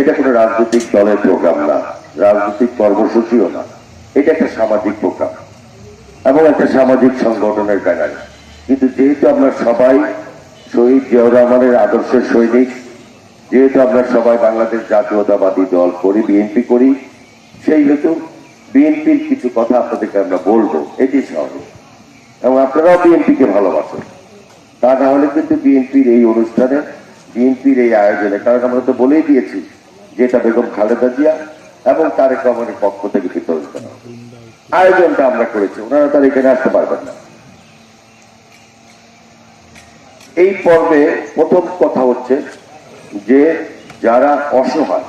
এটা কোনো রাজনৈতিক দলের প্রোগ্রাম না, রাজনৈতিক কর্মসূচিও না, এটা একটা সামাজিক প্রোগ্রাম এবং একটা সামাজিক সংগঠনের ব্যানার। কিন্তু যেহেতু আমরা সবাই শহীদ জিয়াউর রহমানের আদর্শের সৈনিক, যেহেতু আমরা সবাই বাংলাদেশ জাতীয়তাবাদী দল করি, বিএনপি করি, সেই হেতু বিএনপির কিছু কথা আপনাদেরকে আমরা বলবো, এটি স্বাভাবিক। এবং আপনারাও বিএনপিকে ভালোবাসেন, তা না হলে কিন্তু বিএনপির এই অনুষ্ঠানে, বিএনপির এই আয়োজনে, কারণ আমরা তো বলেই দিয়েছি যে এটা বেগম খালেদা জিয়া এবং তারেক রহমানের পক্ষ থেকে বিতরণ করা আয়োজনটা আমরা করেছি, ওনারা তার এখানে আসতে পারবেন না। এই পর্বে প্রথম কথা হচ্ছে যে যারা অসহায়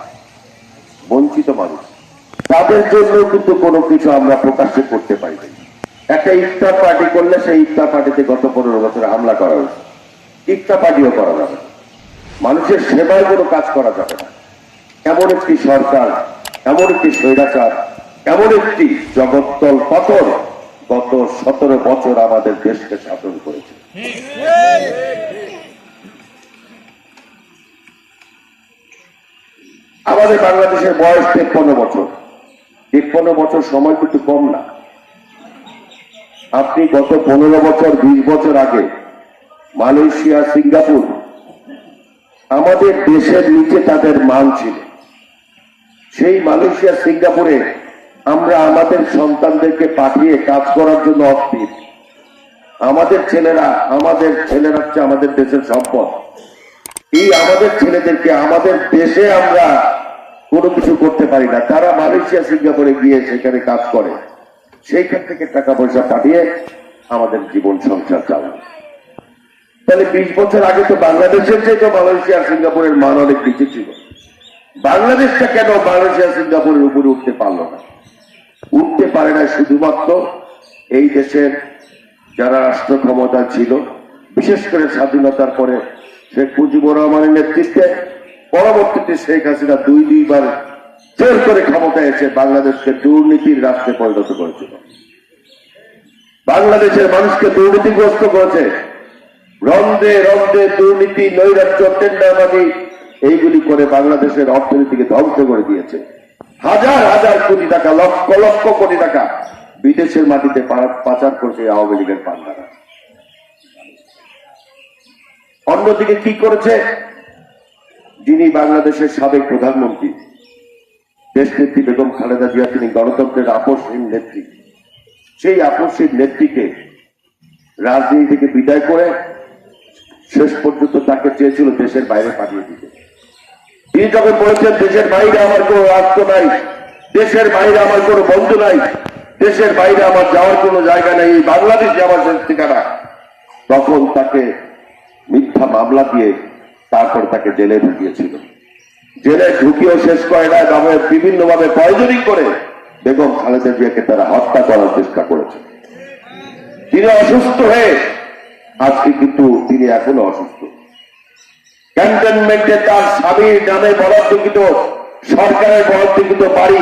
বঞ্চিত মানুষ, তাদের জন্য কিন্তু কোনো কিছু আমরা প্রকাশ্যে করতে পারি না। একটা ইফতার পার্টি করলে সেই ইফতার পার্টিতে গত 15 বছরে হামলা করা হয়েছে, ইফতার পার্টিও করা যাবে না, মানুষের সেবায় কোনো কাজ করা যাবে না। এমন একটি সরকার, এমন একটি স্বৈরাচার, এমন একটি জগত্তল পতন গত 17 বছর আমাদের দেশকে শাসন করেছে। আমাদের বাংলাদেশের বয়স 53 বছর। 53 বছর সময় কিন্তু কম না। আপনি গত 15 বছর 20 বছর আগে মালয়েশিয়া, সিঙ্গাপুর, আমাদের দেশের নিচে তাদের মান ছিল। সেই মালয়েশিয়া, সিঙ্গাপুরে আমরা আমাদের সন্তানদেরকে পাঠিয়ে কাজ করার জন্য অস্থির। আমাদের ছেলেরা হচ্ছে আমাদের দেশের সম্পদ। এই আমাদের ছেলেদেরকে আমাদের দেশে আমরা কোনো কিছু করতে পারি না, তারা মালয়েশিয়া, সিঙ্গাপুরে গিয়ে সেখানে কাজ করে, সেইখান থেকে টাকা পয়সা পাঠিয়ে আমাদের জীবন সংসার চালায়। তাহলে 20 বছর আগে তো বাংলাদেশের চেয়ে মালয়েশিয়া, সিঙ্গাপুরের মান অনেক বেশি ছিল। বাংলাদেশটা কেন মালয়েশিয়া, সিঙ্গাপুরের উপরে উঠতে পারল না? উঠতে পারে না শুধুমাত্র এই দেশের যারা রাষ্ট্র ক্ষমতা ছিল, বিশেষ করে স্বাধীনতার পরে শেখ মুজিবুর রহমানের নেতৃত্বে, পরবর্তীতে শেখ হাসিনা দুইবার জোর করে ক্ষমতায় এসে বাংলাদেশকে দুর্নীতির রাষ্ট্রে পরিণত করেছিল। বাংলাদেশের মানুষকে দুর্নীতিগ্রস্ত করেছে। রন্ধে রন্ধে দুর্নীতি, নৈরাজ্য, টেন্ডারবাজি এইগুলি করে বাংলাদেশের অর্থনীতিকে ধ্বংস করে দিয়েছে। হাজার হাজার কোটি টাকা, লক্ষ লক্ষ কোটি টাকা বিদেশের মাটিতে পাচার করছে আওয়ামী লীগের পান্ডারা। অন্যদিকে কি করেছে? যিনি বাংলাদেশের সাবেক প্রধানমন্ত্রী, দেশনেত্রী বেগম খালেদা জিয়া, তিনি গণতন্ত্রের আপসহীন নেত্রী। সেই আপসহীন নেত্রীকে রাজনীতি থেকে বিদায় করে শেষ পর্যন্ত তাকে চেয়েছিল দেশের বাইরে পাঠিয়ে দিতে। তিনি যখন বলেছেন দেশের বাইরে আমার কোনো রাষ্ট্র নাই, দেশের বাইরে আমার কোনো বন্ধু নাই, দেশের বাইরে আমার যাওয়ার কোনো জায়গা নেই, বাংলাদেশে আমার শেষ ঠিকানা, তখন তাকে মিথ্যা মামলা দিয়ে তারপর তাকে জেলে ঢুকিয়েছিল। জেলে ঢুকিয়েও শেষ করে না, বিভিন্ন ভাবে পয়জনিং করে বেগম খালেদা জিয়াকে তারা হত্যা করার চেষ্টা করেছে। তিনি অসুস্থ হয়ে আজকে কিন্তু তিনি এখনো অসুস্থ। ক্যান্টনমেন্টে তার স্বামীর নামে বরাদ্দকৃত, সরকারের বরাদ্দকৃত বাড়ি,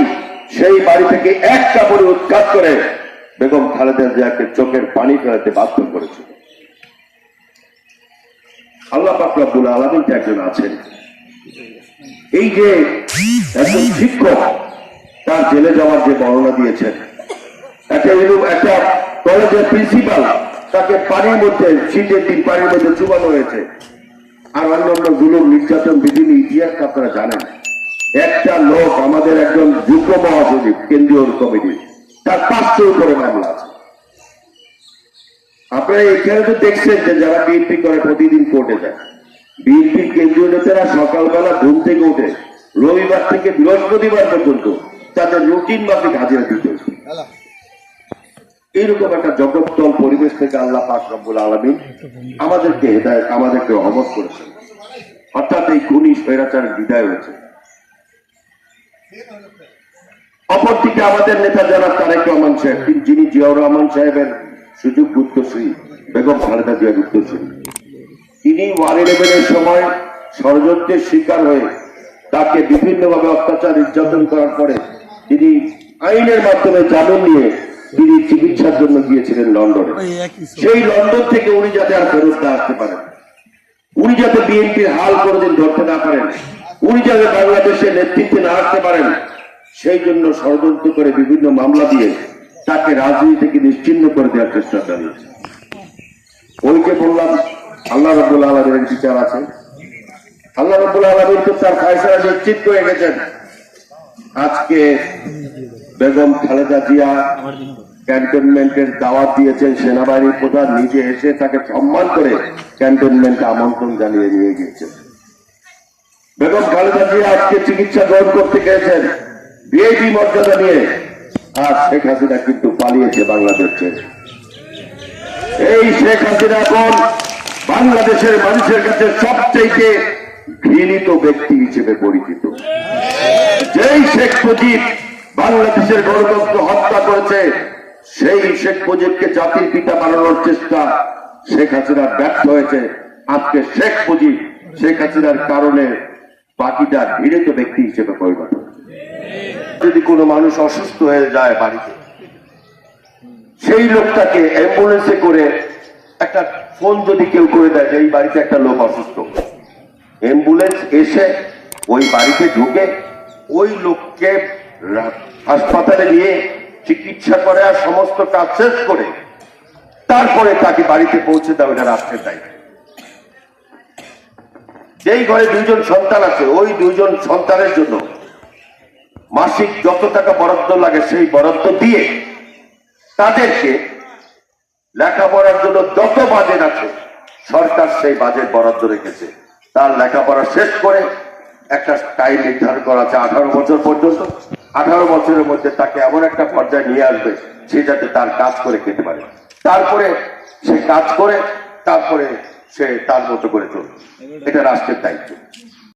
সেই বাড়ি থেকে এক কাপড়ে উৎখাত করে বেগম খালেদা জিয়াকে চোখের পানি ফেলাতে বাধ্য করেছিল। আল্লাহ পাক রব্বুল আলামিন একজন আছেন। এই যে একজন শিক্ষক তার জেলে যাওয়ার যে বর্ণনা দিয়েছেন, একটা কলেজের প্রিন্সিপাল তাকে পানির মধ্যে, শীতের দিন পানির মধ্যে চুবানো হয়েছে, আর অন্যান্য জুলুম, নির্যাতন, বিভিন্ন ইতিহাস আপনারা জানেন। একটা লোক, আমাদের একজন যুগ্ম মহাসচিব কেন্দ্রীয় কমিটি, তার 500 উপরে মামলা আছে। আপনারা এখানে তো দেখছেন যে যারা বিএনপি করে প্রতিদিন কোর্টে যায়, বিএনপির কেন্দ্রীয় নেতারা সকালবেলা ঘুম থেকে উঠে রবিবার থেকে বৃহস্পতিবার পর্যন্ত তাদের রুটিন মাফিক হাজিরা দিতে। এইরকম একটা জগত্তল পরিবেশ থেকে আল্লাহ পাক রব্বুল আলামিন আমাদেরকে হেদায়েত, আমাদেরকে রহমত করেছেন। অর্থাৎ এই খুনি স্বৈরাচারের বিদায় হয়েছে। অপরদিকে আমাদের নেতা যারা তারেক রহমান সাহেব, যিনি জিয়াউর রহমান সাহেবের সুযোগ উত্তরসূরি, বেগম খালেদা জিয়ার উত্তরসূরি, তিনি 1/11 সময় ষড়যন্ত্রের শিকার হয়ে তাকে বিভিন্নভাবে অত্যাচার, নির্যাতন করার পরে তিনি আইনের মাধ্যমে জামিন নিয়ে তিনি চিকিৎসার জন্য গিয়েছিলেন লন্ডনে। সেই লন্ডন থেকে উনি যাতে আর ফেরত না আসতে পারেন, উনি যাতে বিএনপির হাল কোনদিন ধরতে না পারেন, উনি যাতে বাংলাদেশে নেতৃত্বে না আসতে পারেন সেই জন্য ষড়যন্ত্র করে বিভিন্ন মামলা দিয়ে তাকে রাজনীতি থেকে নিশ্চিহ্ন করে দেওয়ার চেষ্টা চালিয়েছে। ওই যে বললাম আল্লাহ রাব্বুল আলামিনের বিচার আছে, আল্লাহ রাব্বুল আলামিন তো তার ফয়সালা নিশ্চিত করে গেছেন। আজকে বেগম খালেদা জিয়া ক্যান্টনমেন্টের দাওয়াত দিয়েছেন, সেনাবাহিনীর প্রধান নিজে এসে তাকে সম্মান করে ক্যান্টনমেন্টে আমন্ত্রণ জানিয়ে নিয়ে গিয়েছেন। বেগম খালেদা জিয়া আজকে চিকিৎসা গ্রহণ করতে গিয়েছেন ভিআইপি মর্যাদা নিয়ে, আর শেখ হাসিনা কিন্তু পালিয়েছে বাংলাদেশ ছেড়ে। এই শেখ হাসিনা এখন বাংলাদেশের মানুষের কাছে সবচেয়ে ঘৃণিত ব্যক্তি হিসেবে পরিচিত। যেই শেখ মুজিব বাংলাদেশের গণতন্ত্র হত্যা করেছে, সেই শেখ মুজিবকে জাতির পিতা বানানোর চেষ্টা শেখ হাসিনা ব্যর্থ হয়েছে। আজকে শেখ মুজিব শেখ হাসিনার কারণে বাকিটা ঘৃণিত ব্যক্তি হিসেবে পরিণত হয়েছে। যদি কোনো মানুষ অসুস্থ হয়ে যায় বাড়িতে, সেই লোকটাকে অ্যাম্বুলেন্সে করে একটা ফোন যদি কেউ করে দেয় যে এই বাড়িতে একটা লোক অসুস্থ, অ্যাম্বুলেন্স এসে ওই বাড়িতে ঢুকে ওই লোককে হাসপাতালে নিয়ে চিকিৎসা করে আর সমস্ত কাজ শেষ করে তারপরে তাকে বাড়িতে পৌঁছে দেওয়া এটা রাষ্ট্রের দায়িত্ব। যেই ঘরে দুইজন সন্তান আছে, ওই দুইজন সন্তানের জন্য মাসিক যত টাকা বরাদ্দ লাগে সেই বরাদ্দ দিয়ে তাদেরকে লেখাপড়ার জন্য যত বাজেট আছে সরকার সেই বাজেট বরাদ্দ রেখেছে। তার লেখাপড়া শেষ করে একটা টাইম নির্ধারণ করা আছে 18 বছর পর্যন্ত। 18 বছরের মধ্যে তাকে এমন একটা পর্যায়ে নিয়ে আসবে সে যাতে তার কাজ করে খেতে পারে। তারপরে সে কাজ করে তারপরে সে তার মতো করে চলবে। এটা রাষ্ট্রের দায়িত্ব।